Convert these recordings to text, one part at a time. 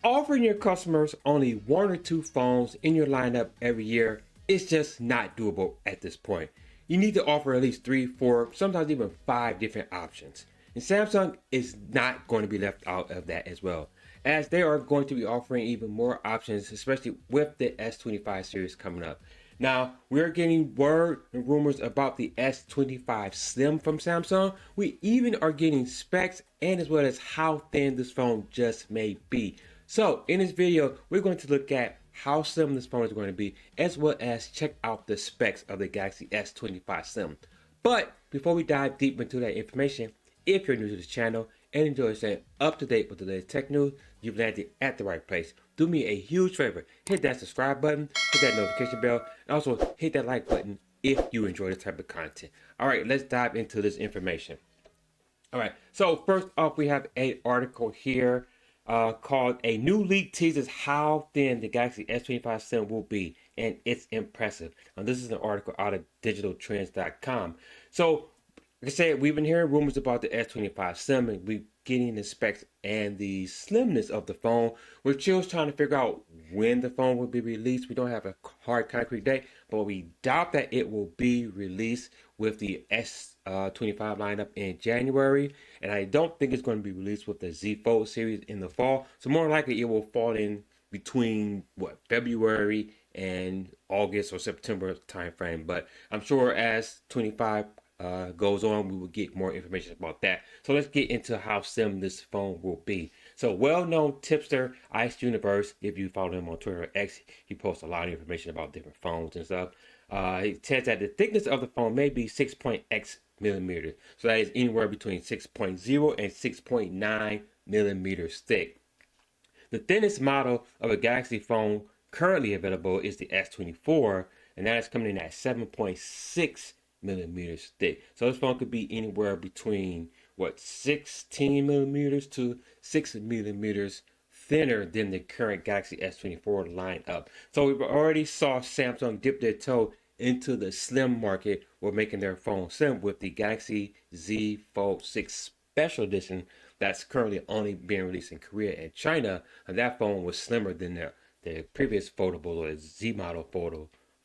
Offering your customers only one or two phones in your lineup every year is just not doable at this point. You need to offer at least 3, 4, sometimes even 5 different options. And Samsung is not going to be left out of that as well, as they are going to be offering even more options, especially with the S25 series coming up. Now, we're getting word and rumors about the S25 Slim from Samsung. We even are getting specs and as well as how thin this phone just may be. So, in this video, we're going to look at how slim this phone is going to be, as well as check out the specs of the Galaxy S25 Slim. But before we dive deep into that information, if you're new to this channel and enjoy staying up to date with the latest tech news, you've landed at the right place. Do me a huge favor, hit that subscribe button, hit that notification bell, and also hit that like button if you enjoy this type of content. Alright, let's dive into this information. Alright, so first off, we have an article here called "A New Leak Teases How Thin the Galaxy S25 Slim Will Be, and It's Impressive." Now, this is an article out of digitaltrends.com. So, like I said, we've been hearing rumors about the S25 Slim, and we're getting the specs and the slimness of the phone. We're still trying to figure out when the phone will be released. We don't have a hard concrete date, but we doubt that it will be released with the S25 lineup in January. And I don't think it's going to be released with the Z Fold series in the fall. So more likely it will fall in between February and August or September timeframe. But I'm sure as 25 goes on, we will get more information about that. So let's get into how slim this phone will be. So, well-known tipster Ice Universe, if you follow him on Twitter or X, he posts a lot of information about different phones and stuff. He says that the thickness of the phone may be 6.x millimeters. So that is anywhere between 6.0 and 6.9 millimeters thick. The thinnest model of a Galaxy phone currently available is the S24, and that is coming in at 7.6 millimeters thick. So this phone could be anywhere between 16 millimeters to 6 millimeters thinner than the current Galaxy S24 lineup. So we've already saw Samsung dip their toe into the slim market with making their phone slim with the Galaxy Z Fold 6 Special Edition that's currently only being released in Korea and China. And that phone was slimmer than the previous foldable or Z model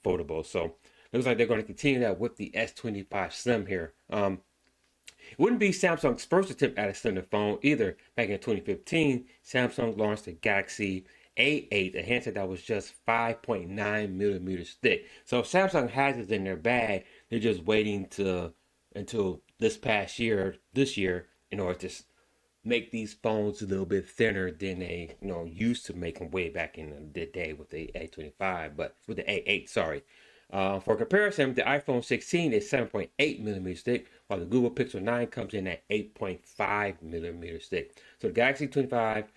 foldable. So looks like they're going to continue that with the S25 Slim here. It wouldn't be Samsung's first attempt at a slimmer phone either. Back in 2015, Samsung launched the Galaxy A8, a handset that was just 5.9 millimeters thick. So Samsung has it in their bag. They're just waiting until this year, in order to make these phones a little bit thinner than they used to make them way back in the day with the A25, but with the A8, sorry. For comparison, the iPhone 16 is 7.8 millimeters thick, while the Google Pixel 9 comes in at 8.5 millimeters thick. So the Galaxy 25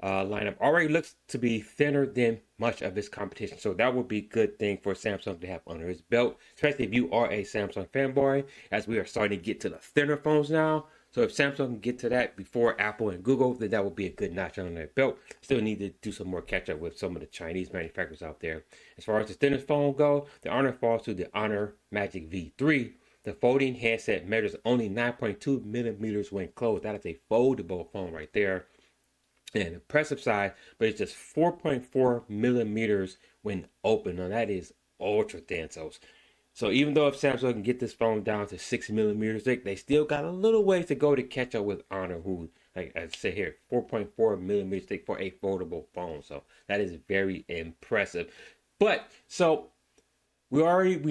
lineup already looks to be thinner than much of its competition. So that would be a good thing for Samsung to have under its belt, especially if you are a Samsung fanboy, as we are starting to get to the thinner phones now. So if Samsung can get to that before Apple and Google, then that would be a good notch on their belt. Still need to do some more catch up with some of the Chinese manufacturers out there. As far as the thinnest phone go, the honor falls to the Honor Magic V3. The folding handset measures only 9.2 millimeters when closed. That is a foldable phone right there. And impressive size, but it's just 4.4 millimeters when open. Now that is ultra thin. So even though if Samsung can get this phone down to 6 millimeters thick, they still got a little ways to go to catch up with Honor, who, like I say here, 4.4 millimeters thick for a foldable phone. So that is very impressive. But so we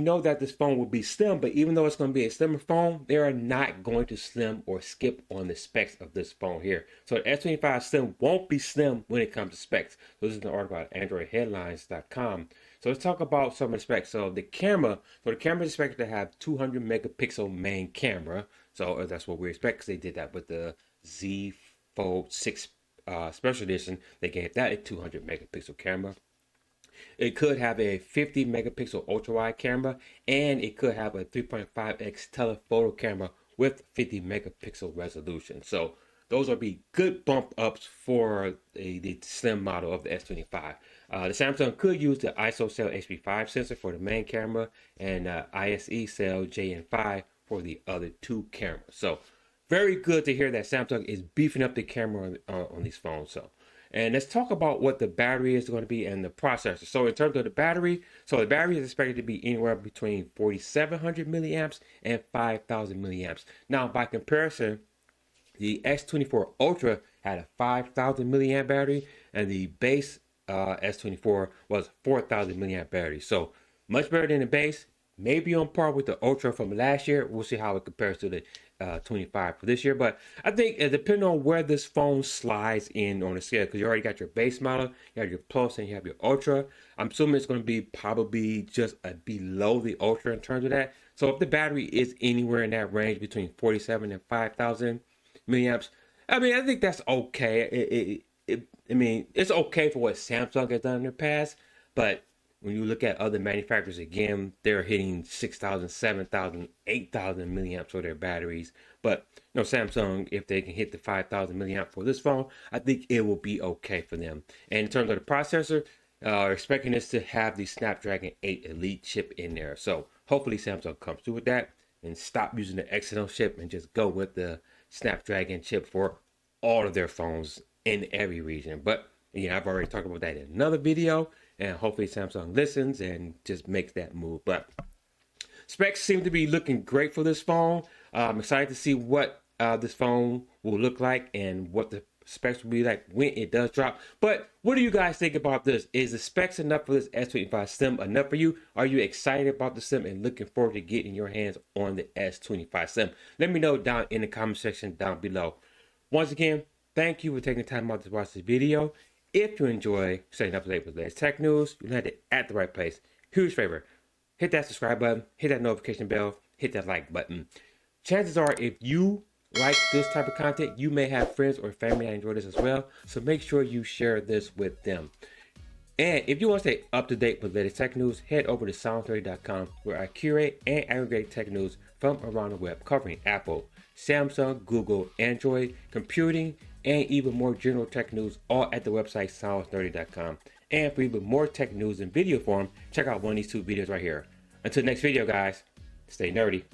know that this phone will be slim, but even though it's going to be a slimmer phone, they are not going to slim or skip on the specs of this phone here. So the S25 Slim won't be slim when it comes to specs. So this is an article at AndroidHeadlines.com. So let's talk about some of the specs. So the camera is expected to have 200 megapixel main camera. So that's what we expect, because they did that with the Z Fold 6 Special Edition. They gave that a 200 megapixel camera. It could have a 50 megapixel ultra wide camera, and it could have a 3.5x telephoto camera with 50 megapixel resolution. So those will be good bump ups for the slim model of the S25. The Samsung could use the ISOCELL HP5 sensor for the main camera and ISE-cell JN5 for the other two cameras. So very good to hear that Samsung is beefing up the camera on these phones. So And let's talk about what the battery is going to be and the processor. So in terms of the battery is expected to be anywhere between 4,700 milliamps and 5,000 milliamps. Now, by comparison, the S24 Ultra had a 5,000 milliamp battery, and the base S24 was 4,000 milliamp battery. So much better than the base. Maybe on par with the Ultra from last year. We'll see how it compares to the 25 for this year. But I think depending on where this phone slides in on the scale, because you already got your base model, you have your Plus, and you have your Ultra. I'm assuming it's going to be probably just below the Ultra in terms of that. So if the battery is anywhere in that range between 47 and 5,000 milliamps, I mean, I think that's okay. I mean, it's okay for what Samsung has done in the past, but when you look at other manufacturers, again, they're hitting 6,000, 7,000, 8,000 milliamps for their batteries. But Samsung, if they can hit the 5,000 milliamp for this phone, I think it will be okay for them. And in terms of the processor, expecting this to have the Snapdragon 8 Elite chip in there. So hopefully Samsung comes through with that and stop using the Exynos chip and just go with the Snapdragon chip for all of their phones in every region. But yeah, I've already talked about that in another video, and hopefully Samsung listens and just makes that move. But specs seem to be looking great for this phone. I'm excited to see what this phone will look like and what the specs will be like when it does drop. But what do you guys think about this? Is the specs enough for this S25 Slim enough for you? Are you excited about the Slim and looking forward to getting your hands on the S25 Slim? Let me know down in the comment section down below. Once again, thank you for taking the time out to watch this video. If you enjoy staying up to date with the latest tech news, you landed at the right place. Huge favor, hit that subscribe button, hit that notification bell, hit that like button. Chances are, if you like this type of content, you may have friends or family that enjoy this as well. So make sure you share this with them. And if you want to stay up to date with the latest tech news, head over to sound30.com, where I curate and aggregate tech news from around the web, covering Apple, Samsung, Google, Android, computing, and even more general tech news, all at the website sound30.com. And for even more tech news in video form, check out one of these two videos right here. Until next video, guys, stay nerdy.